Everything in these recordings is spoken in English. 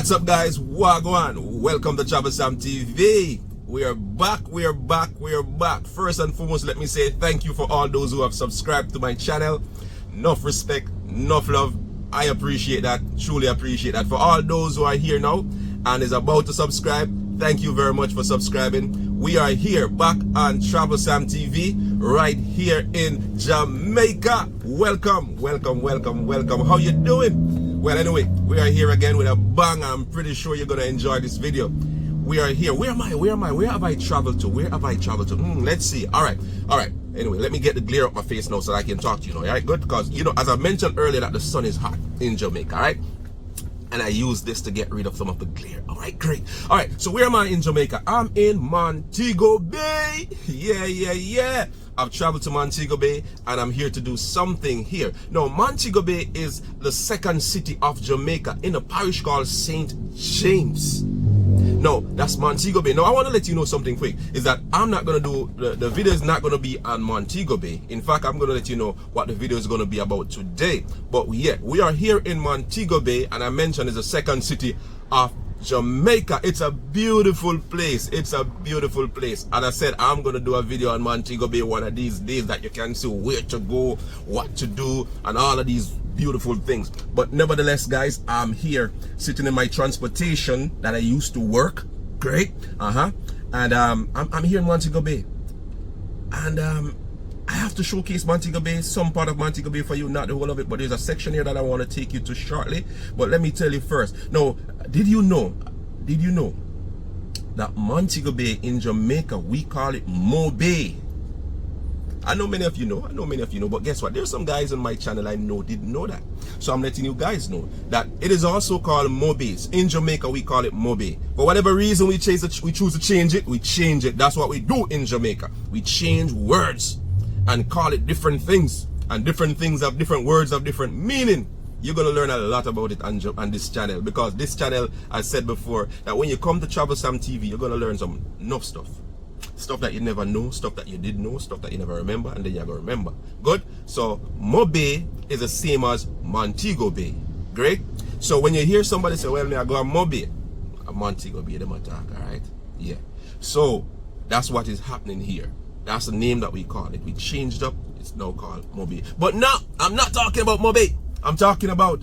What's up, guys? Wagwan. Welcome to Travel Sam TV. We are back. First and foremost, let me say thank you for all those who have subscribed to my channel. Enough respect, enough love. I appreciate that, truly appreciate that. For all those who are here now and is about to subscribe, thank you very much for subscribing. We are here back on Travel Sam TV right here in Jamaica. Welcome. How you doing? Well, anyway, we are here again with a bang. I'm pretty sure you're gonna enjoy this video. We are here. Where am I? Where have I traveled to? Let's see. All right. Anyway, let me get the glare up my face now so that I can talk to you now. All right, good? Because, you know, as I mentioned earlier, that the sun is hot in Jamaica, all right? And I use this to get rid of some of the glare. All right, great. All right, so where am I in Jamaica? I'm in Montego Bay. Yeah. I've traveled to Montego Bay and I'm here to do something here. Now, Montego Bay is the second city of Jamaica in a parish called St. James. No, that's Montego Bay. Now, I want to let you know something quick, is that I'm not going to do, the video is not going to be on Montego Bay. In fact, I'm going to let you know what the video is going to be about today. But yeah, we are here in Montego Bay, and I mentioned it's the second city of Jamaica. It's a beautiful place. As I said, I'm going to do a video on Montego Bay one of these days that you can see where to go, what to do, and all of these beautiful things. But nevertheless, guys, I'm here sitting in my transportation that I used to work. Great. And I'm here in Montego Bay. And I have to showcase Montego Bay, some part of Montego Bay for you, not the whole of it, but there's a section here that I want to take you to shortly. But let me tell you first. Now, did you know that Montego Bay in Jamaica, we call it Mo Bay? I know many of you know, but guess what? There's some guys on my channel I know didn't know that. So I'm letting you guys know that it is also called Mo Bay. In Jamaica, we call it Mo Bay. For whatever reason we choose to change it, we change it. That's what we do in Jamaica. We change words and call it different things. And different things have different words, have different meaning. You're going to learn a lot about it on this channel, because this channel, I said before, that when you come to Travel Sam TV, you're going to learn some enough stuff. Stuff that you never know, stuff that you did know, stuff that you never remember, and then you're going to remember. Good? So, Mo Bay is the same as Montego Bay. Great? So, when you hear somebody say, well, I go to Mo Bay, Montego Bay, them attack, alright? Yeah. So, that's what is happening here. That's the name that we call it. We changed up. It's now called Mo Bay. But now, I'm not talking about Mo Bay. I'm talking about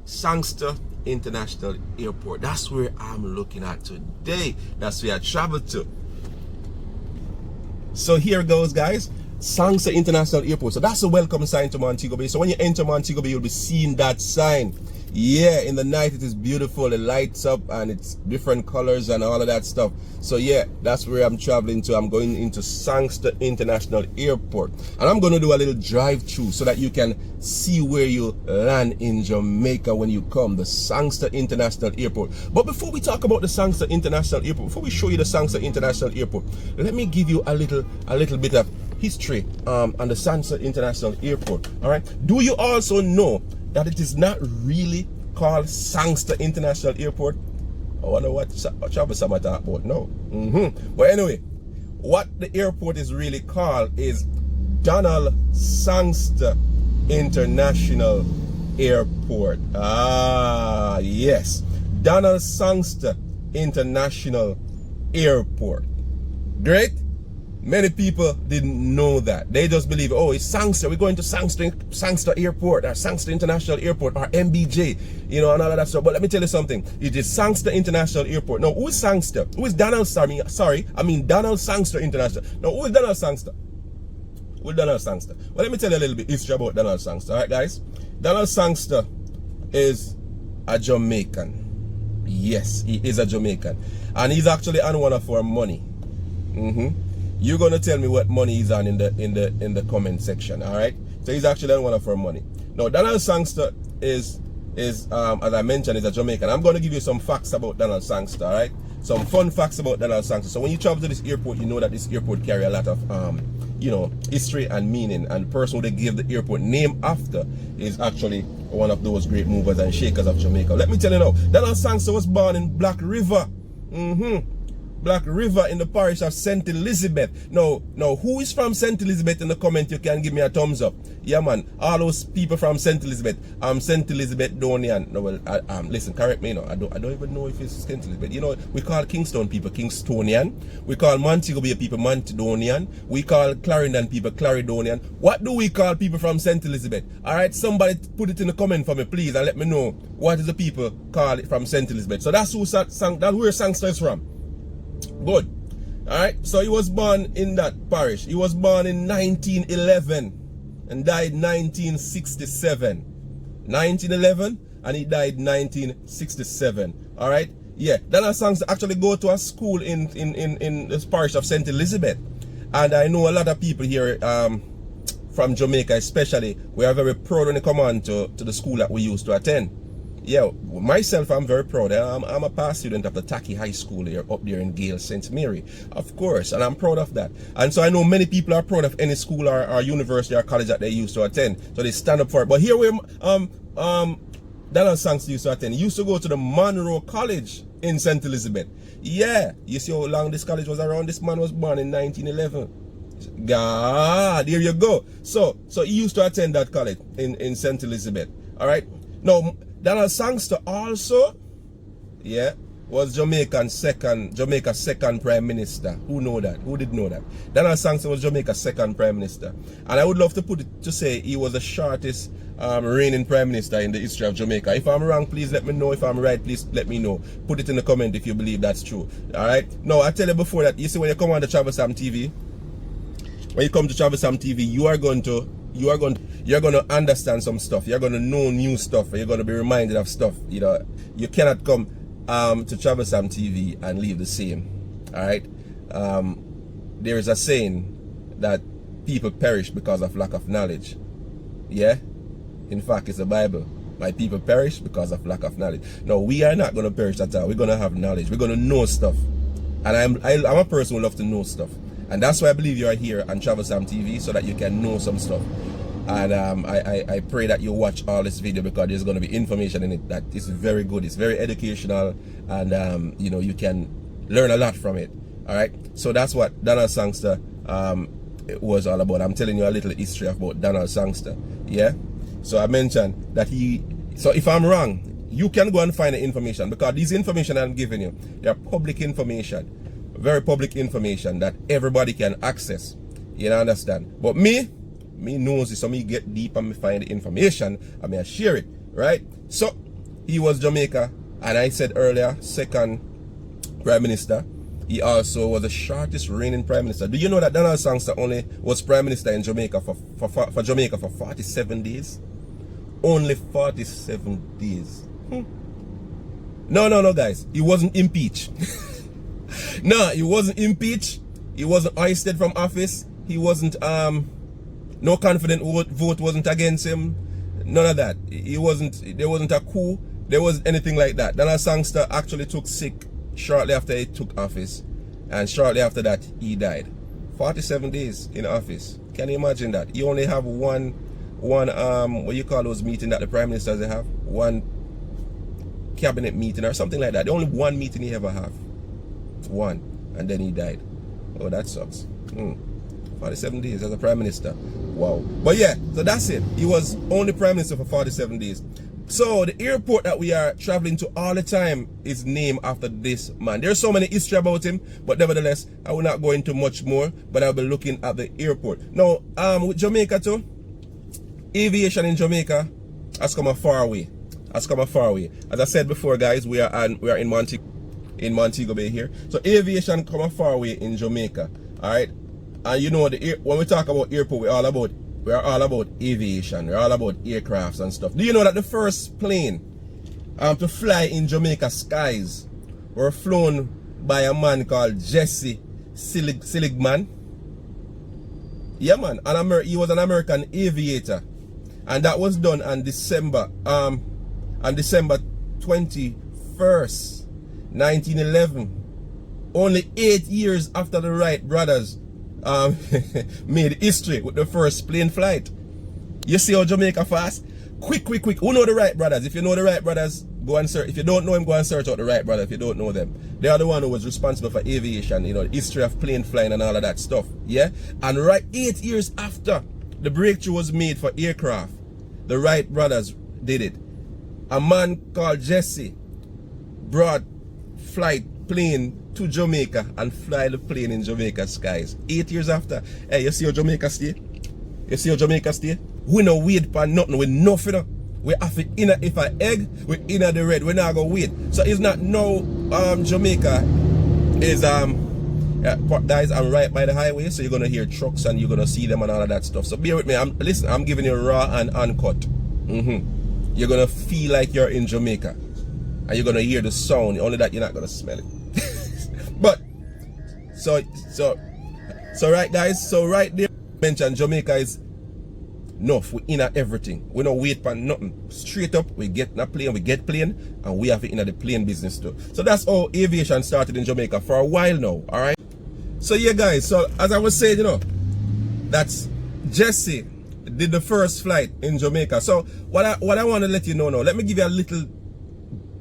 Sangster International Airport. That's where I'm looking at today. That's where I traveled to. So here goes, guys. Sangster International Airport. So that's a welcome sign to Montego Bay. So when you enter Montego Bay, you'll be seeing that sign. Yeah, in the night it is beautiful. It lights up and it's different colors and all of that stuff. So yeah, that's where I'm traveling to. I'm going into Sangster International Airport, and I'm going to do a little drive-through so that you can see where you land in Jamaica when you come, the Sangster International Airport. But before we talk about the Sangster International Airport, before we show you the Sangster International Airport, let me give you a little bit of history on the Sangster International Airport. All right, do you also know that it is not really called Sangster International Airport? I wonder what Travel Sam talk about now. But anyway, what the airport is really called is Donald Sangster International Airport. Ah, yes. Donald Sangster International Airport. Great. Many people didn't know that. They just believe, oh, it's Sangster. We're going to Sangster Airport or Sangster International Airport or MBJ, you know, and all of that stuff. But let me tell you something. It is Sangster International Airport. Now, who is Sangster? Who is Donald? I mean Donald Sangster International. Now, who is Donald Sangster? Who is Donald Sangster? Well, let me tell you a little bit history about Donald Sangster. All right, guys. Donald Sangster is a Jamaican. Yes, he is a Jamaican, and he's actually on one of our money. You're gonna tell me what money he's on in the comment section, all right? So he's actually on one of our money. Now, Donald Sangster is as I mentioned, is a Jamaican. I'm gonna give you some facts about Donald Sangster, all right? Some fun facts about Donald Sangster. So when you travel to this airport, you know that this airport carry a lot of you know, history and meaning. And the person who they gave the airport name after is actually one of those great movers and shakers of Jamaica. Let me tell you now, Donald Sangster was born in Black River. Black River in the parish of St. Elizabeth. Now, who is from St. Elizabeth in the comment? You can give me a thumbs up. Yeah, man. All those people from St. Elizabeth. St. Elizabeth Donian. No, well, listen, correct me. I don't even know if it's St. Elizabeth. You know, we call Kingston people Kingstonian. We call Montego Bay people Montedonian. We call Clarendon people Clarendonian. What do we call people from St. Elizabeth? All right, somebody put it in the comment for me, please, and let me know what is the people call it from St. Elizabeth. So that's that's where Sangster is from. Good. All right. So he was born in that parish. He was born in 1911 and died 1967. 1911 and he died 1967. All right. Yeah. Donald Sangster actually go to a school in this parish of St. Elizabeth, and I know a lot of people here from Jamaica, especially. We are very proud when they come on to the school that we used to attend. Yeah, myself, I'm very proud. I'm a past student of the Taki High School here, up there in Gale, St. Mary, of course, and I'm proud of that. And so I know many people are proud of any school or university or college that they used to attend, so they stand up for it. But here we Donald Sangster used to attend. He used to go to the Monroe College in St. Elizabeth. Yeah, you see how long this college was around? This man was born in 1911. God, there you go. So he used to attend that college in St. Elizabeth. All right. Now, Donald Sangster also, yeah, was Jamaica's second prime minister. Who know that? Who did know that? Donald Sangster was Jamaica's second prime minister. And I would love to put it to say he was the shortest reigning prime minister in the history of Jamaica. If I'm wrong, please let me know. If I'm right, please let me know. Put it in the comment if you believe that's true. All right. Now, I tell you before that, you see, when you come on the Travel Sam TV, when you come to Travel Sam TV, you're going to understand some stuff. You're going to know new stuff. You're going to be reminded of stuff. You know, you cannot come to Travel Sam TV and leave the same. All right. There is a saying that people perish because of lack of knowledge. Yeah. In fact, it's the Bible. My people perish because of lack of knowledge. No, we are not going to perish at all. We're going to have knowledge. We're going to know stuff. And I'm a person who loves to know stuff. And that's why I believe you are here on Travel Sam TV, so that you can know some stuff. And I pray that you watch all this video, because there's going to be information in it that is very good. It's very educational, and you know, you can learn a lot from it. All right. So that's what Donald Sangster it was all about. I'm telling you a little history about Donald Sangster. Yeah. So I mentioned that so if I'm wrong, you can go and find the information, because these information I'm giving you, they are public information, very public information that everybody can access. You understand? But me knows it, so me get deep and me find the information and me share it, right? So he was Jamaica, and I said earlier, second prime minister. He also was the shortest reigning prime minister. Do you know that Donald Sangster only was prime minister in Jamaica for Jamaica for 47 days? Only 47 days. No, guys. He wasn't impeached. No, he wasn't impeached. He wasn't ousted from office. He wasn't, no confident vote wasn't against him. None of that. There wasn't a coup. There wasn't anything like that. Donald Sangster actually took sick shortly after he took office. And shortly after that, he died. 47 days in office. Can you imagine that? You only have one what you call those meeting that the prime ministers they have? One cabinet meeting or something like that. The only one meeting he ever have. One. And then he died. Oh, that sucks. 47 days as a prime minister. Wow. But yeah, so that's it. He was only prime minister for 47 days. So the airport that we are traveling to all the time is named after this man. There's so many history about him, but nevertheless, I will not go into much more, but I'll be looking at the airport. Now, with Jamaica too, aviation in Jamaica has come a far way. As I said before, guys, we are in Montego Bay here. So aviation come a far way in Jamaica. Alright. And you know, when we talk about airport, we are all about aviation. We're all about aircrafts and stuff. Do you know that the first plane to fly in Jamaica skies were flown by a man called Jesse Seligman? Yeah, man. He was an American aviator. And that was done on December 21st, 1911. Only 8 years after the Wright brothers made history with the first plane flight. You see how Jamaica fast? Quick. Who know the Wright brothers? If you know the Wright brothers, Go and search. If you don't know him, go and search out the Wright brother if you don't know them. They are the one who was responsible for aviation, you know, the history of plane flying and all of that stuff. Yeah? And right 8 years after the breakthrough was made for aircraft, the Wright brothers did it. A man called Jesse brought plane to Jamaica and fly the plane in Jamaica skies. 8 years after. Hey, you see how Jamaica stay? You see how Jamaica stay? We no wait for nothing. We nothing. We have to inner if an egg, we inner the red. We not gonna wait. So it's not no Jamaica is guys, I'm right by the highway, so you're gonna hear trucks and you're gonna see them and all of that stuff. So bear with me. I'm giving you raw and uncut. You're gonna feel like you're in Jamaica. And you're gonna hear the sound, only that you're not gonna smell it. But so right guys, so right there mentioned Jamaica is enough. We in everything. We don't wait for nothing. Straight up, we get in a plane, we get plane, and we have it in the plane business too. So that's how aviation started in Jamaica for a while now. Alright. So yeah guys, so as I was saying, you know, that's Jesse did the first flight in Jamaica. So what I want to let you know now, let me give you a little,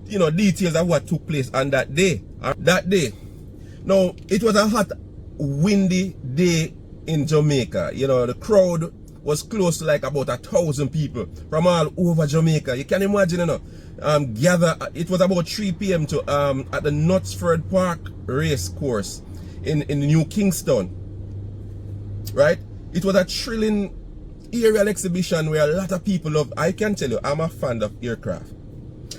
you know, details of what took place on that day. That day. Now, it was a hot, windy day in Jamaica. You know, the crowd was close to like about 1,000 people from all over Jamaica. You can imagine, you know, gather. It was about 3 p.m. to at the Knutsford Park race course in New Kingston. Right? It was a thrilling aerial exhibition where a lot of people love. I can tell you, I'm a fan of aircraft.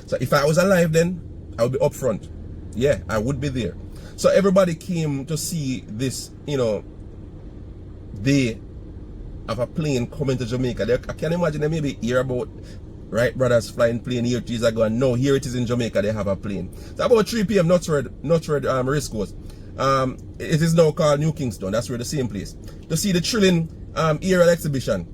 So if I was alive then, I would be up front. Yeah, I would be there. So everybody came to see this, you know, day of a plane coming to Jamaica. I can imagine they maybe hear about Wright brothers flying plane here 2 years ago, and now here it is in Jamaica, they have a plane. So about 3 p.m. Knutsford race course. It is now called New Kingston. That's where the same place. To see the thrilling aerial exhibition.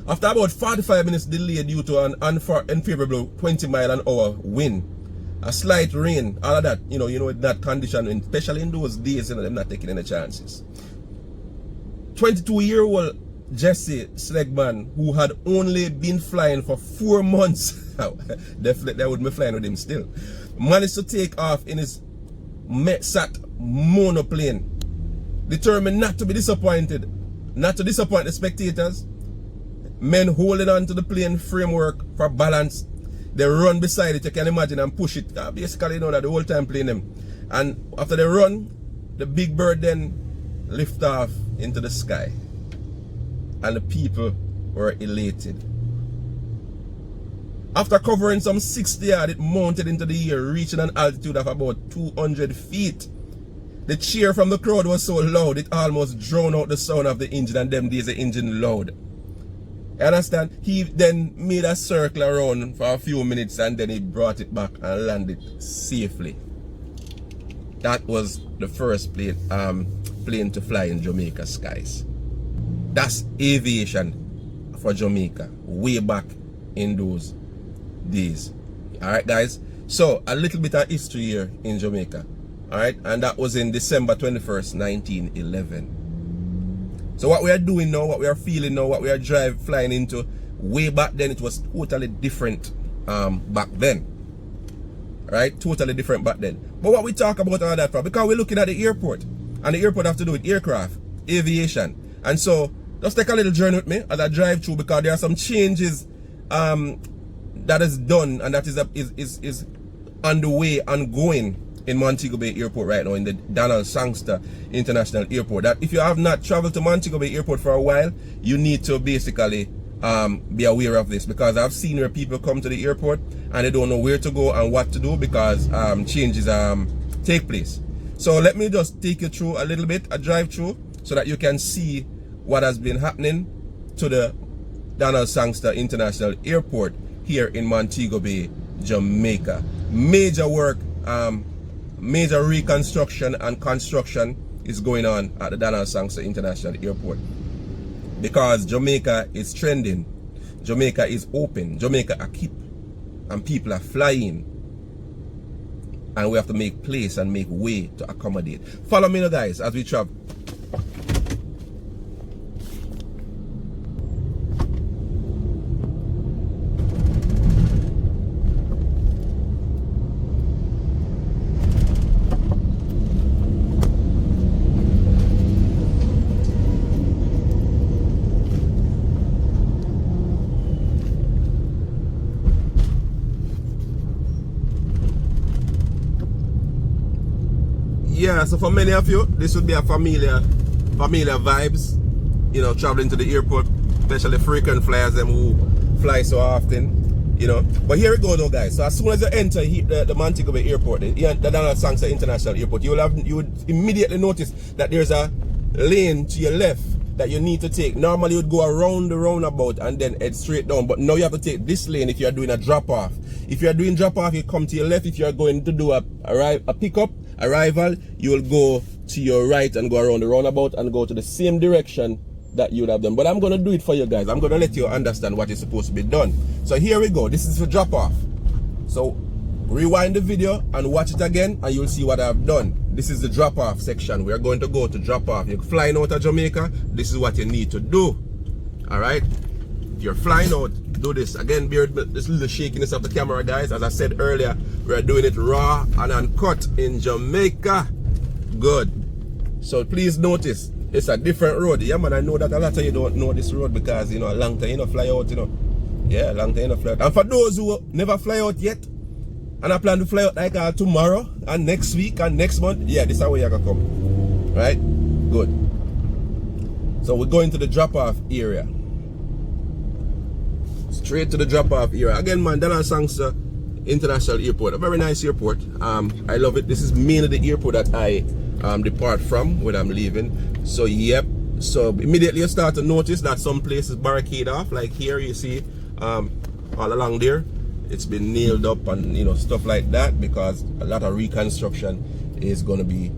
After about 45 minutes delay due to an unfavorable 20-mile-an-hour wind, a slight rain, all of that, you know, in that condition, especially in those days, you know, they're not taking any chances. 22-year-old Jesse Slegman, who had only been flying for 4 months, definitely I wouldn't be flying with him still, managed to take off in his Metsat monoplane, determined not to be disappointed, not to disappoint the spectators. Men holding on to the plane framework for balance. They run beside it, you can imagine, and push it. Basically, you know, that the whole time playing them. And after they run, the big bird then lift off into the sky. And the people were elated. After covering some 60 yards, it mounted into the air, reaching an altitude of about 200 feet. The cheer from the crowd was so loud, it almost drowned out the sound of the engine, and them days the engine loud. You understand? He then made a circle around for a few minutes and then he brought it back and landed safely. That was the first plane to fly in Jamaica skies. That's aviation for Jamaica, way back in those days. Alright guys, so a little bit of history here in Jamaica. Alright, and that was in December 21st, 1911. So what we are doing now, what we are feeling now, what we are flying into, way back then it was totally different back then. Right? Totally different back then. But what we talk about all that for, because we're looking at the airport, and the airport have to do with aircraft, aviation. And so just take a little journey with me as I drive through, because there are some changes that is done and that is underway, ongoing in Montego Bay Airport right now, in the Sangster International Airport. That if you have not traveled to Montego Bay Airport for a while, you need to basically be aware of this, because I've seen where people come to the airport and they don't know where to go and what to do because changes take place. So let me just take you through a little bit, a drive through, so that you can see what has been happening to the Sangster International Airport here in Montego Bay, Jamaica. Major work, major reconstruction and construction is going on at the Sangster International Airport, because Jamaica is trending, Jamaica is open, Jamaica are keep, and people are flying, and we have to make place and make way to accommodate. Follow me now guys as we travel. yeah, so for many of you, this would be a familiar vibes, you know, traveling to the airport, especially frequent flyers, them who fly so often, you know. But here we go though, guys. So as soon as you enter the Montego Bay Airport, the Sangster International Airport, you would immediately notice that there's a lane to your left that you need to take. Normally you would go around the roundabout and then head straight down, but now you have to take this lane if you are doing a drop-off. If you are doing drop-off, you come to your left. If you are going to do a pickup, arrival, you will go to your right and go around the roundabout and go to the same direction that you would have done. But I'm going to do it for you guys. I'm going to let you understand what is supposed to be done. So here we go. This is for drop-off. So rewind the video and watch it again and you'll see what I've done. This is the drop-off section. We are going to go to drop-off. You're flying out of Jamaica, this is what you need to do. Alright? If you're flying out, do this. Again, bear this little shakiness of the camera, guys. As I said earlier, we're doing it raw and uncut in Jamaica. Good. So please notice, it's a different road. Yeah, man, I know that a lot of you don't know this road because, you know, a long time you don't fly out, you know. Yeah, a long time you don't fly out. And for those who never fly out yet, and I plan to fly out like tomorrow and next week and next month, yeah, this is how you're gonna come. Right? Good. So we're going to the drop-off area. Straight to the drop-off area. Again, man, Sangster International Airport. A very nice airport. I love it. This is mainly the airport that I depart from when I'm leaving. So, yep. So, immediately you start to notice that some places barricade off. Like here, you see, all along there. It's been nailed up and, you know, stuff like that because a lot of reconstruction is going to be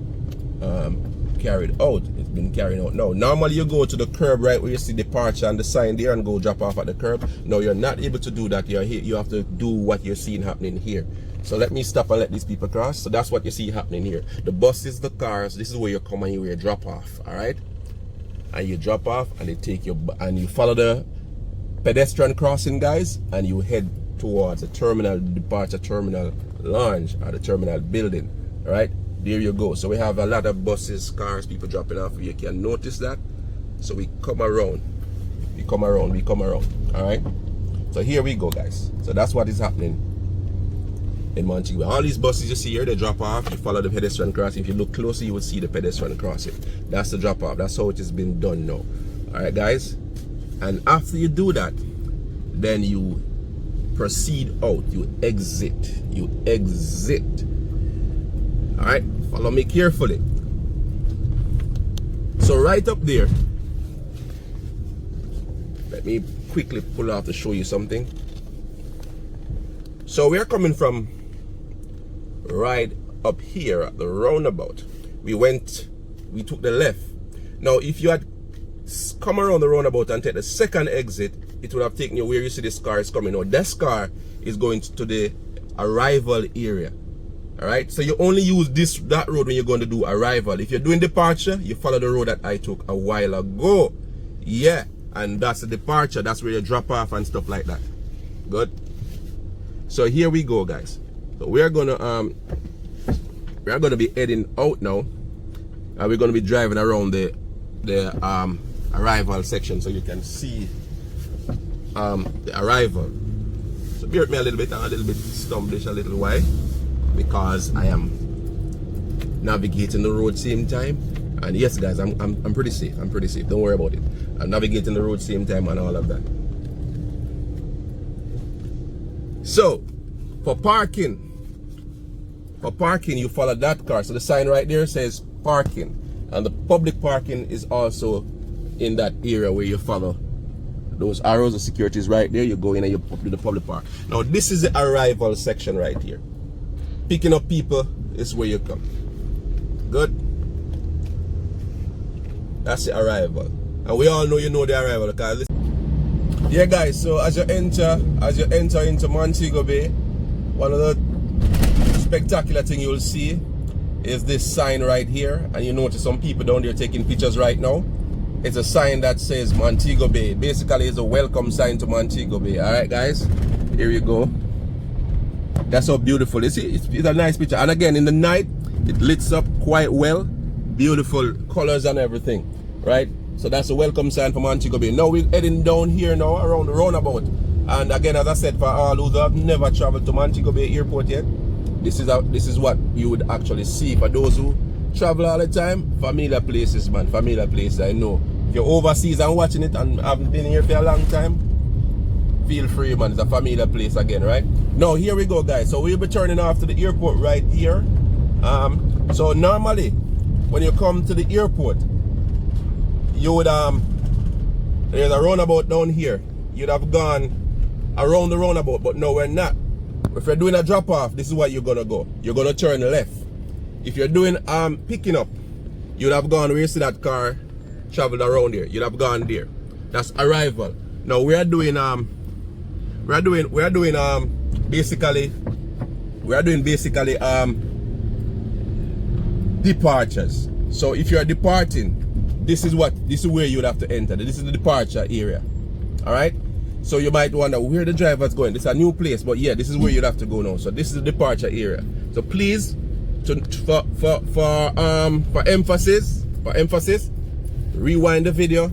carried out. It's been carried out now. Normally you go to the curb right where you see departure and the sign there and go drop off at the curb. No, you're not able to do that. You're here. You have to do what you're seeing happening here. So let me stop and let these people cross. So that's what you see happening here. The buses, the cars, this is where you come and you drop off. All right, and you drop off and they take you and you follow the pedestrian crossing, guys, and you head towards the terminal, departure terminal lounge or the terminal building. All right, there you go. So we have a lot of buses, cars, people dropping off. You can notice that. So we come around, we come around. All right, so here we go, guys. So that's what is happening in Montego Bay. All these buses you see here, they drop off. You follow the pedestrian crossing. If you look closer, you will see the pedestrian crossing. That's the drop off. That's how it has been done now. All right, guys. And after you do that, then you proceed out. You exit. All right, follow me carefully. So right up there, let me quickly pull off to show you something. So we're coming from right up here at the roundabout. We took the left. Now if you had come around the roundabout and take the second exit, it would have taken you where you see this car is coming. Now this car is going to the arrival area. All right, so you only use that road when you're going to do arrival. If you're doing departure, you follow the road that I took a while ago. Yeah, and that's the departure. That's where you drop off and stuff like that. Good. So here we go, guys. So we are gonna be heading out now, and we're gonna be driving around the arrival section so you can see the arrival. So bear with me a little bit. I'm a little bit stumblish a little while because I am navigating the road same time. And yes, guys, I'm pretty safe. I'm pretty safe. Don't worry about it. I'm navigating the road same time and all of that. So for parking, you follow that car. So the sign right there says parking, and the public parking is also in that area where you follow those arrows. The security is right there. You go in and you do the public park. Now this is the arrival section right here. Picking up people is where you come. Good. That's the arrival, and we all know you know the arrival because yeah, guys. So as you enter into Montego Bay, one of the spectacular thing you'll see is this sign right here, and you notice some people down there taking pictures right now. It's a sign that says Montego Bay. Basically, it's a welcome sign to Montego Bay. All right, guys, here you go. That's how beautiful. You see, it's a nice picture, and again, in the night, it lights up quite well. Beautiful colors and everything, right? So that's a welcome sign for Montego Bay. Now we're heading down here now around the roundabout. And again, as I said, for all who have never traveled to Montego Bay Airport yet, this is what you would actually see. For those who travel all the time, familiar places, man. Familiar places, I know. If you're overseas and watching it and haven't been here for a long time, feel free, man. It's a familiar place again, right? Now, here we go, guys. So we'll be turning off to the airport right here. So normally, when you come to the airport, you would there's a roundabout down here. You'd have gone around the roundabout, but no, we're not. If you're doing a drop off, this is where you're gonna go. You're gonna turn left. If you're doing picking up, you'd have gone where you see that car traveled around here. You'd have gone there. That's arrival. Now we are doing basically departures. So if you are departing, this is where you would have to enter. This is the departure area. All right. So you might wonder where the driver's going. This is a new place, but yeah, this is where you'd have to go now. So this is the departure area. So please, for emphasis, rewind the video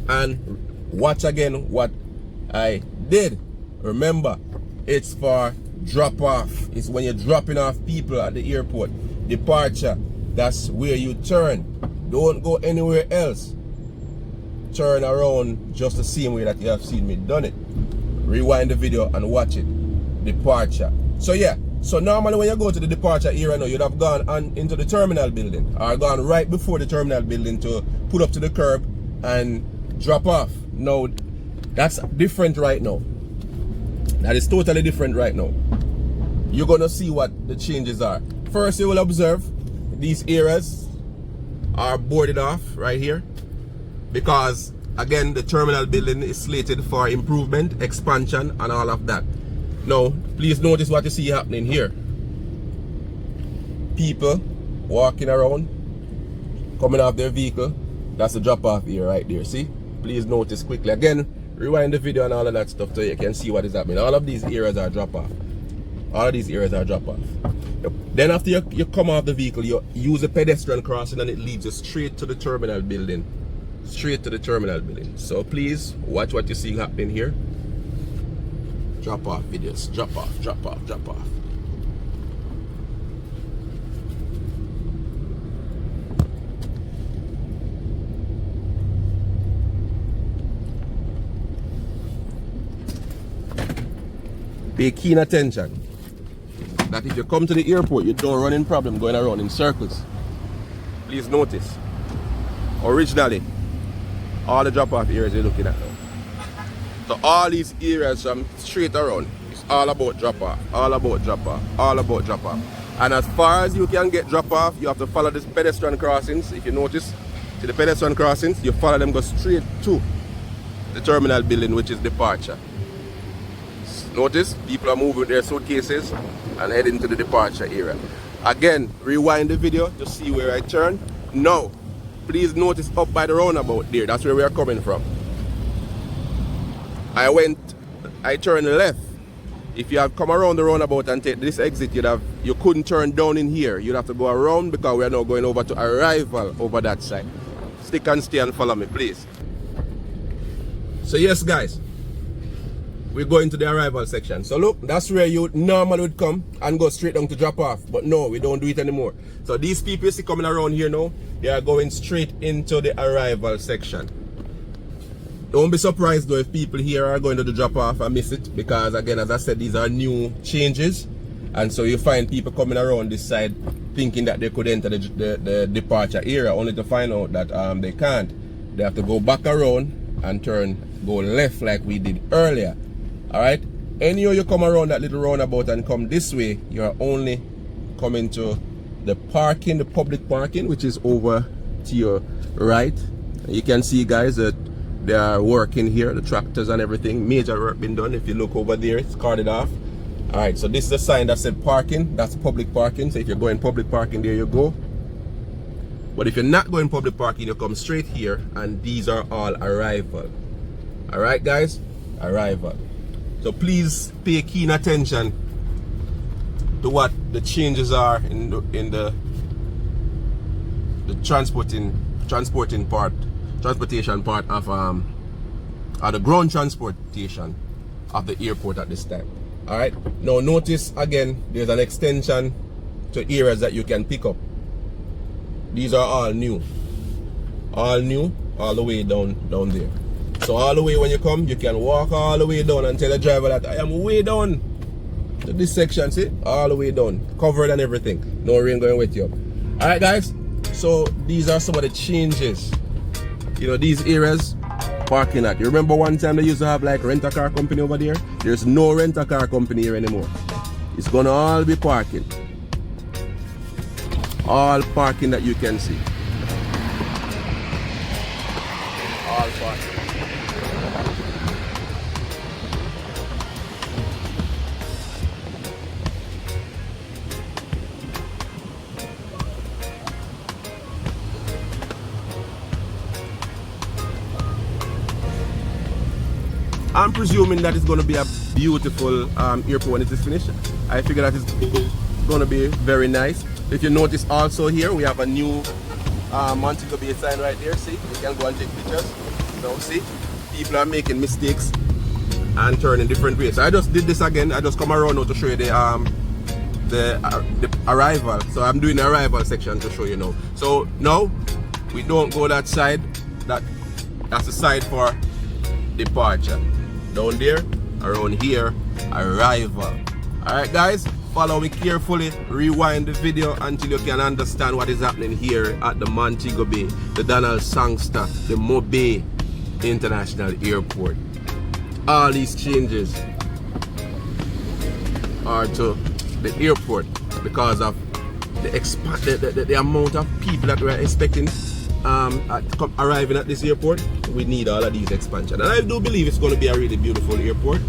and watch again what I did. Remember, it's for drop off. It's when you're dropping off people at the airport. Departure, that's where you turn. Don't go anywhere else. Turn around just the same way that you have seen me done it. Rewind the video and watch it. Departure. So yeah, so normally when you go to the departure area now, you'd have gone into the terminal building or gone right before the terminal building to put up to the curb and drop off. No, that's different right now. That is totally different right now. You're gonna see what the changes are. First, you will observe these areas are boarded off right here, because again the terminal building is slated for improvement, expansion and all of that. Now please notice what you see happening here. People walking around, coming off their vehicle. That's the drop off here right there. See, please notice quickly. Again, rewind the video and all of that stuff so you can see what is happening. All of these areas are drop off. All of these areas are drop off. Then after you come off the vehicle, you use a pedestrian crossing and it leads you straight to the terminal building. Straight to the terminal building. So please watch what you see happening here. Drop off videos. Drop off, drop off, drop off. Pay keen attention that if you come to the airport, you don't run in problem going around in circles. Please notice, originally, all the drop-off areas you're looking at now. So all these areas from straight around, it's all about drop-off, all about drop-off, all about drop-off. And as far as you can get drop-off, you have to follow these pedestrian crossings. If you notice, to the pedestrian crossings, you follow them, go straight to the terminal building, which is departure. Notice people are moving their suitcases and heading to the departure area. Again, rewind the video to see where I turn. Now, please notice up by the roundabout there. That's where we are coming from. I turned left. If you have come around the roundabout and take this exit, you couldn't turn down in here. You'd have to go around because we are now going over to arrival over that side. Stick and stay and follow me, please. So yes, guys. We're going to the arrival section. So look, that's where you normally would come and go straight down to drop off. But no, we don't do it anymore. So these people you see coming around here now, they are going straight into the arrival section. Don't be surprised though if people here are going to the drop off and miss it, because again, as I said, these are new changes. And so you find people coming around this side thinking that they could enter the departure area, only to find out that they can't. They have to go back around and go left like we did earlier. Alright, anyhow you come around that little roundabout and come this way, you're only coming to the parking, the public parking, which is over to your right. You can see, guys, that they are working here, the tractors and everything. Major work been done. If you look over there, it's carded off. Alright, so this is a sign that said parking. That's public parking. So if you're going public parking, there you go. But if you're not going public parking, you come straight here, and these are all arrival. Alright, guys, arrival. So please pay keen attention to what the changes are in the transportation part of the ground transportation of the airport at this time. All right. Now notice again, there's an extension to areas that you can pick up. These are all new. All new, all the way down there. So all the way when you come, you can walk all the way down and tell the driver that I am way down to this section, see? All the way down. Covered and everything. No rain going wet you up. Alright guys, so these are some of the changes. You know, these areas, parking lot. You remember one time they used to have like rent-a-car company over there? There's no rent-a-car company here anymore. It's gonna all be parking. All parking that you can see. All parking. I'm presuming that it's going to be a beautiful airport when it is finished. I figure that it's going to be very nice. If you notice also here, we have a new Montego Bay sign right there. See, you can go and take pictures. Now see, people are making mistakes and turning different ways. So I just did this again. I just come around now to show you the arrival. So I'm doing the arrival section to show you now. So now we don't go that side. That's the side for departure. Down there, around here, arrival. Alright guys, follow me carefully, rewind the video until you can understand what is happening here at the Montego Bay, the Donald Sangster, the Montego Bay International Airport. All these changes are to the airport because of the amount of people that we're expecting arriving at this airport. We need all of these expansion, and I do believe it's going to be a really beautiful airport,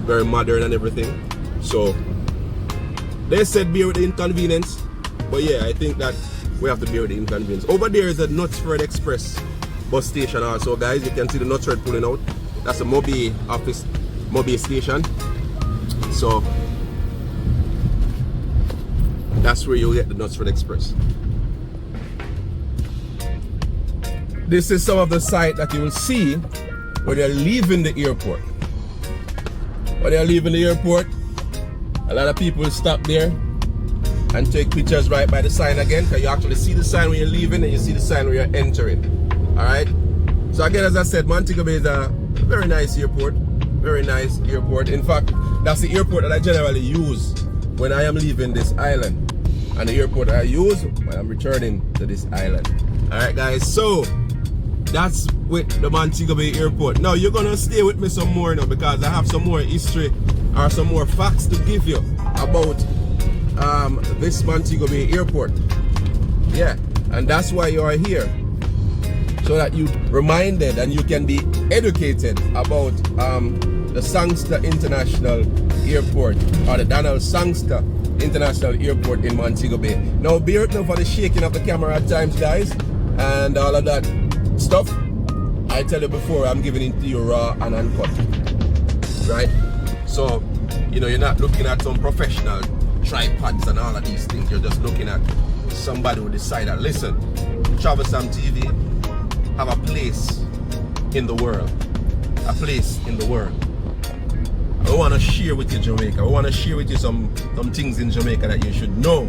very modern and everything. So they said bear with the inconvenience, but yeah, I think that we have to bear with the inconvenience. Over there is a Knutsford Express bus station also, guys. You can see the Knutsford pulling out. That's a Mobi office, Mobi station. So that's where you'll get the Knutsford Express. This is some of the site that you will see when they're leaving the airport. When they're leaving the airport, a lot of people stop there and take pictures right by the sign again, because you actually see the sign when you're leaving and you see the sign when you're entering. Alright? So again, as I said, Montego Bay is a very nice airport. Very nice airport. In fact, that's the airport that I generally use when I am leaving this island, and the airport that I use when I'm returning to this island. Alright guys, so that's with the Montego Bay Airport. Now you're gonna stay with me some more now, because I have some more history or some more facts to give you about this Montego Bay Airport. Yeah, and that's why you are here, so that you reminded and you can be educated about the Sangster International Airport, or the Donald Sangster International Airport in Montego Bay. Now bear with me for the shaking of the camera at times, guys, and all of that stuff. I tell you before, I'm giving it to you raw and uncut, right? So, you know, you're not looking at some professional tripods and all of these things. You're just looking at somebody who decided, listen, Travel Sam TV have a place in the world. A place in the world. I want to share with you Jamaica. I want to share with you some things in Jamaica that you should know.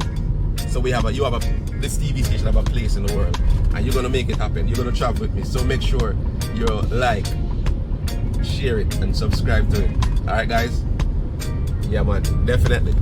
So this TV station have a place in the world, and you're gonna make it happen. You're gonna travel with me. So make sure you like, share it, and subscribe to it. Alright guys? Yeah man, definitely.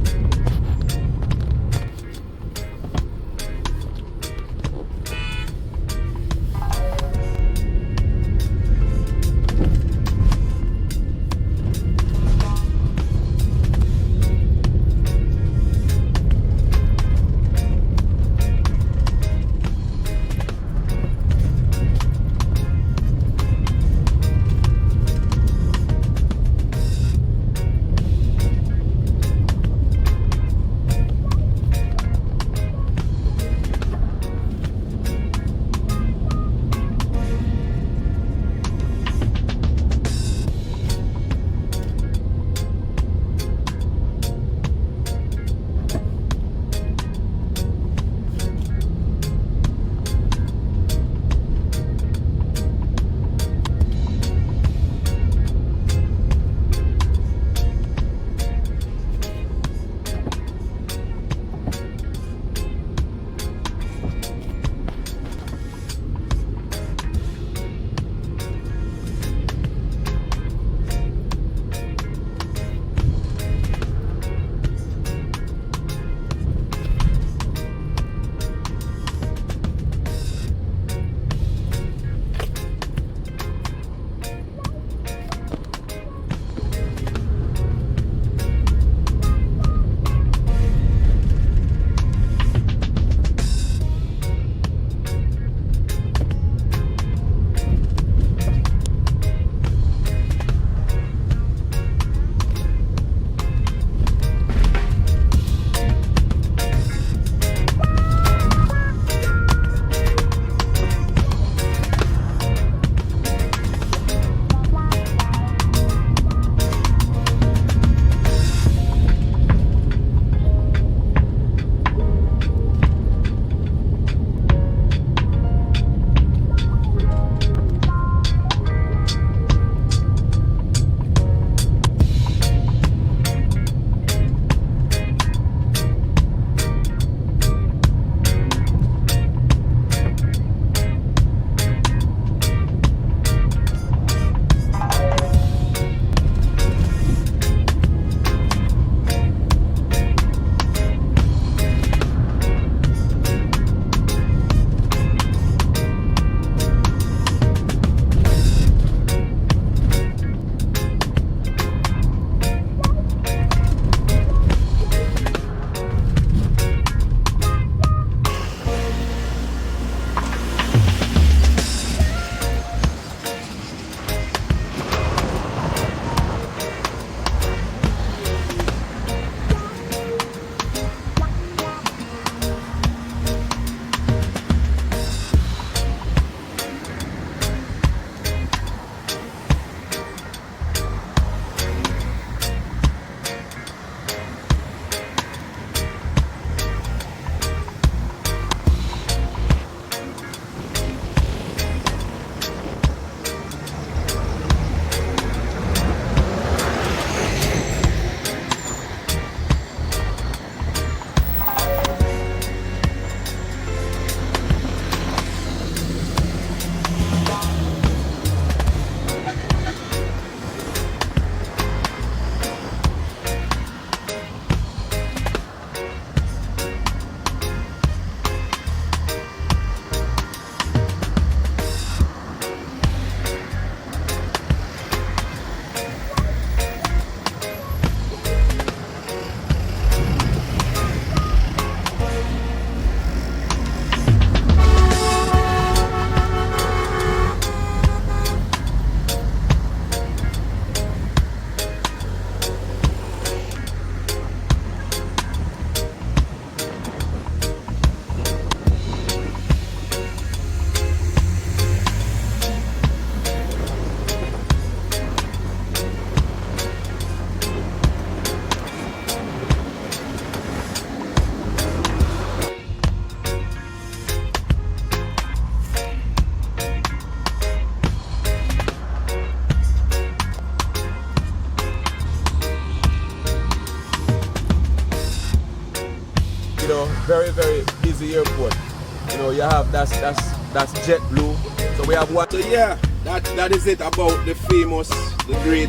know, you have that's JetBlue. So we have one. So yeah, that is it about the famous, the great,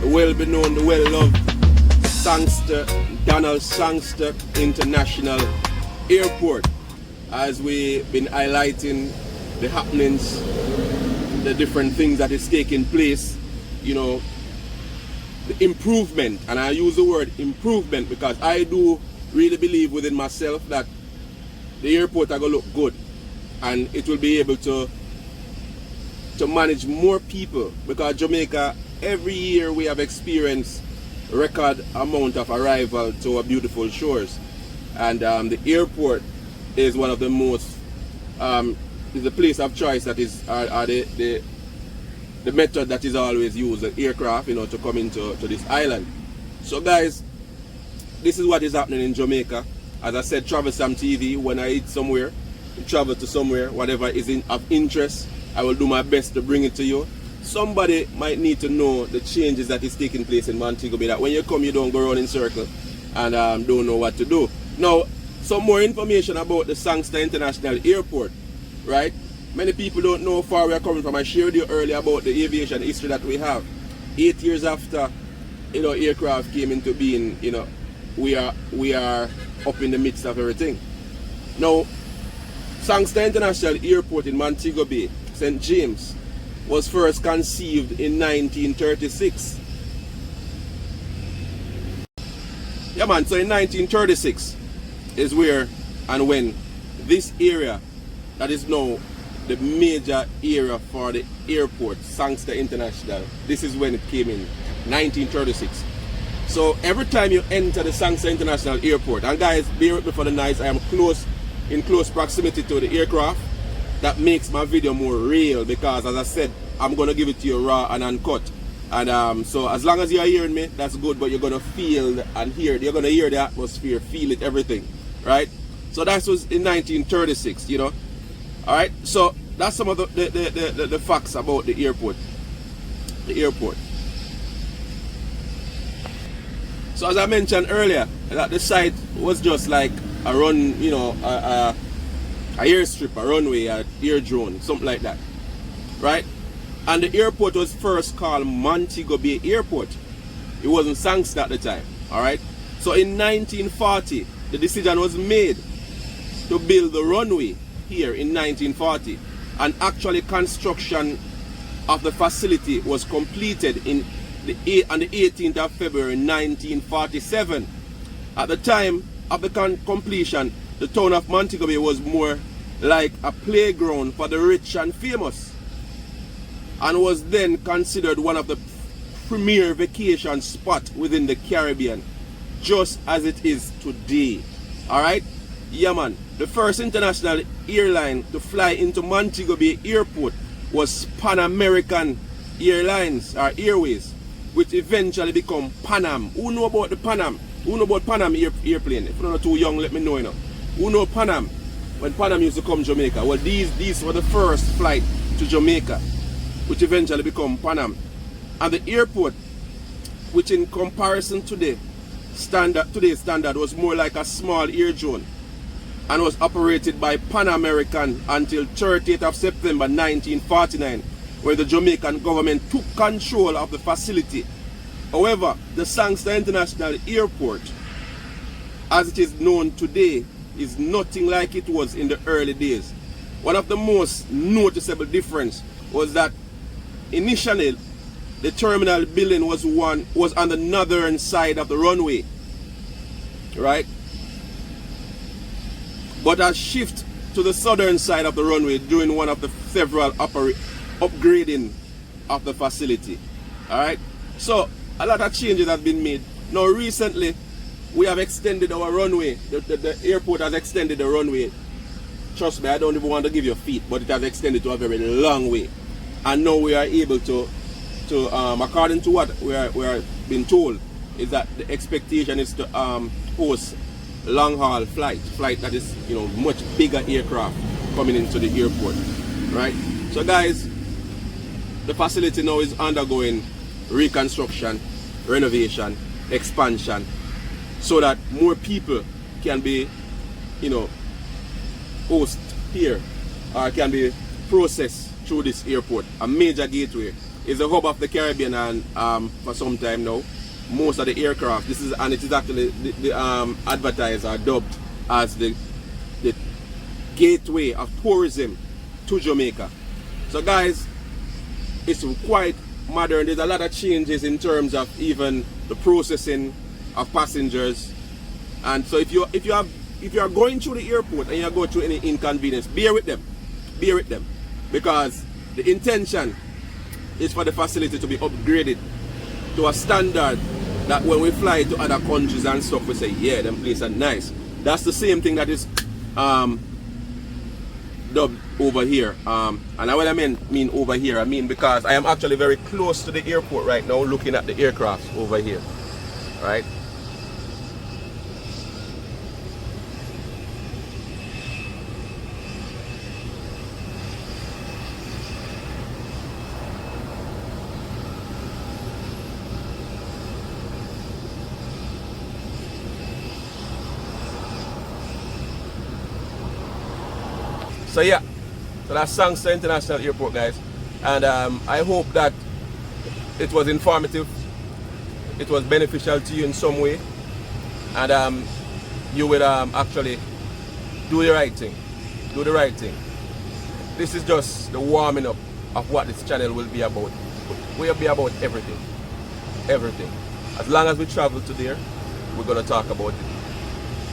the well-known, the well-loved Sangster, Donald Sangster International Airport. As we've been highlighting the happenings, the different things that is taking place, you know, the improvement, and I use the word improvement because I do really believe within myself that the airport are going to look good and it will be able to manage more people, because Jamaica, every year we have experienced record amount of arrival to our beautiful shores, and the airport is one of the most is the place of choice that is the method that is always used, the aircraft, you know, to come into this island. So guys, this is what is happening in Jamaica. As I said, Troublesome TV, when I eat somewhere, travel to somewhere, whatever is of interest, I will do my best to bring it to you. Somebody might need to know the changes that is taking place in Montego Bay, that when you come you don't go around in circle and don't know what to do. Now, some more information about the Sangster International Airport, right? Many people don't know how far we are coming from. I shared you earlier about the aviation history that we have. 8 years after, you know, aircraft came into being, you know, we are up in the midst of everything. Now, Sangster International Airport in Montego Bay, St. James, was first conceived in 1936. Yeah man, so in 1936 is where and when this area that is now the major area for the airport, Sangster International, this is when it came in, 1936. So every time you enter the Sangster International Airport, and guys, bear with me for the noise, I am in close proximity to the aircraft. That makes my video more real, because as I said, I'm going to give it to you raw and uncut. And so as long as you're hearing me, that's good, but you're going to feel and hear, you're going to hear the atmosphere, feel it, everything, right? So that was in 1936, you know. All right, so that's some of the facts about the airport. The airport. So as I mentioned earlier, that the site was just like a run, you know, a airstrip, a runway, a air drone, something like that, right? And the airport was first called Montego Bay Airport. It wasn't Sangster at the time, all right? So in 1940, the decision was made to build the runway here in 1940, and actually construction of the facility was completed on the 18th of February 1947. At the time of the completion, the town of Montego Bay was more like a playground for the rich and famous, and was then considered one of the premier vacation spots within the Caribbean, just as it is today. Alright? Yeah man, the first international airline to fly into Montego Bay Airport was Pan American Airlines, or Airways, which eventually become Pan Am. Who know about the Pan Am? Who know about Pan Am airplane? If you're not too young, let me know, you know. Who know Pan Am? When Pan Am used to come to Jamaica. Well, these were the first flight to Jamaica, which eventually become Pan Am. And the airport, which in comparison to today's standard was more like a small air drone, and was operated by Pan American until 30th of September 1949, where the Jamaican government took control of the facility. However, the Sangster International Airport, as it is known today, is nothing like it was in the early days. One of the most noticeable difference was that initially the terminal building was on the northern side of the runway, right? But a shift to the southern side of the runway during one of the several upgrading of the facility. Alright, so a lot of changes have been made. Now recently we have extended our runway. The airport has extended the runway. Trust me, I don't even want to give you feet, but it has extended to a very long way. And now we are able to according to what we are being told, is that the expectation is to host long haul flight that is, you know, much bigger aircraft coming into the airport, right? So guys, the facility now is undergoing reconstruction, renovation, expansion, so that more people can be, you know, host here or can be processed through this airport. A major gateway. It's the hub of the Caribbean, and for some time now, most of the aircraft, it is actually the advertised or dubbed as the gateway of tourism to Jamaica. So guys, it's quite modern. There's a lot of changes in terms of even the processing of passengers. And so if you are going through the airport and you're going through any inconvenience, bear with them. Bear with them. Because the intention is for the facility to be upgraded to a standard that when we fly to other countries and stuff, we say, yeah, them places are nice. That's the same thing that is dubbed over here. And what I mean over here, I mean because I am actually very close to the airport right now, looking at the aircraft over here. Right? So yeah, so that's Sangster International Airport, guys, and I hope that it was informative, it was beneficial to you in some way, and you will actually do the right thing. Do the right thing. This is just the warming up of what this channel will be about. We'll be about everything, everything. As long as we travel to there, we're gonna talk about it.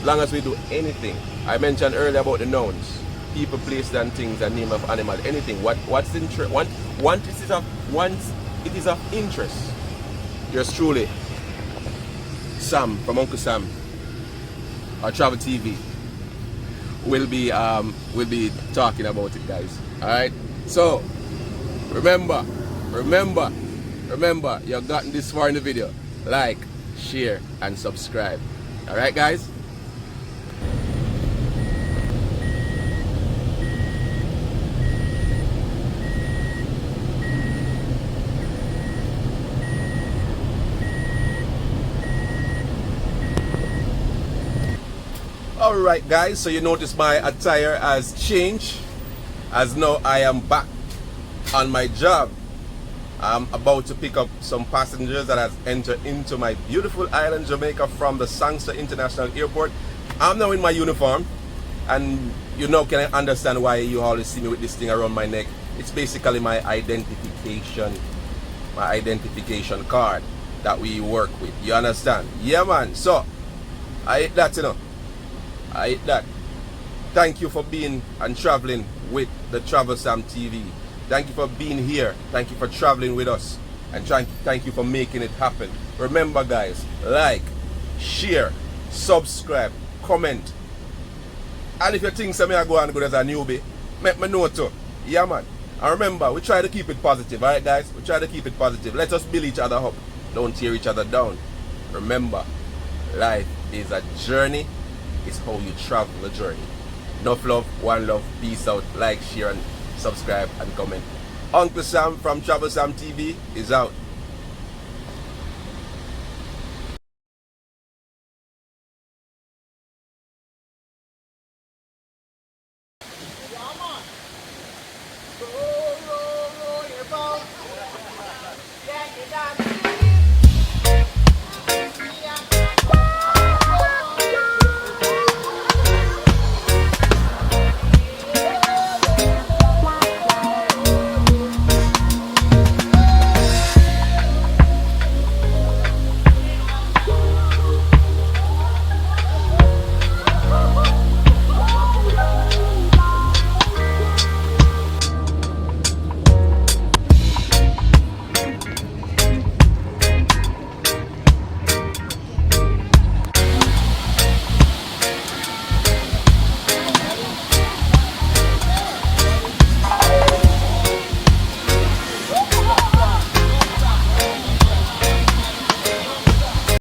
As long as we do anything, I mentioned earlier about the nouns. People, places, and things, and name of animal, anything. What's interest? Once it is of interest. Yours truly, Sam from Uncle Sam, or Travel TV, will be talking about it, guys. All right. So remember, you've gotten this far in the video. Like, share, and subscribe. All right, guys. Alright guys, so you notice my attire has changed, as now I am back on my job. I'm about to pick up some passengers that have entered into my beautiful island Jamaica from the Sangster International Airport. I'm now in my uniform, and you now can understand why you always see me with this thing around my neck. It's basically my identification card that we work with. You understand? Yeah man, so I hate that, you know. I hate that. Thank you for being and traveling with the Travel Sam TV. Thank you for being here. Thank you for traveling with us. And thank you for making it happen. Remember guys, like, share, subscribe, comment. And if you think some are going good as a newbie, make me know too. Yeah man. And remember, we try to keep it positive, alright guys? We try to keep it positive. Let us build each other up. Don't tear each other down. Remember, life is a journey. It's how you travel the journey. Enough love, one love, peace out, like, share, and subscribe and comment. Uncle Sam from Travel Sam TV is out.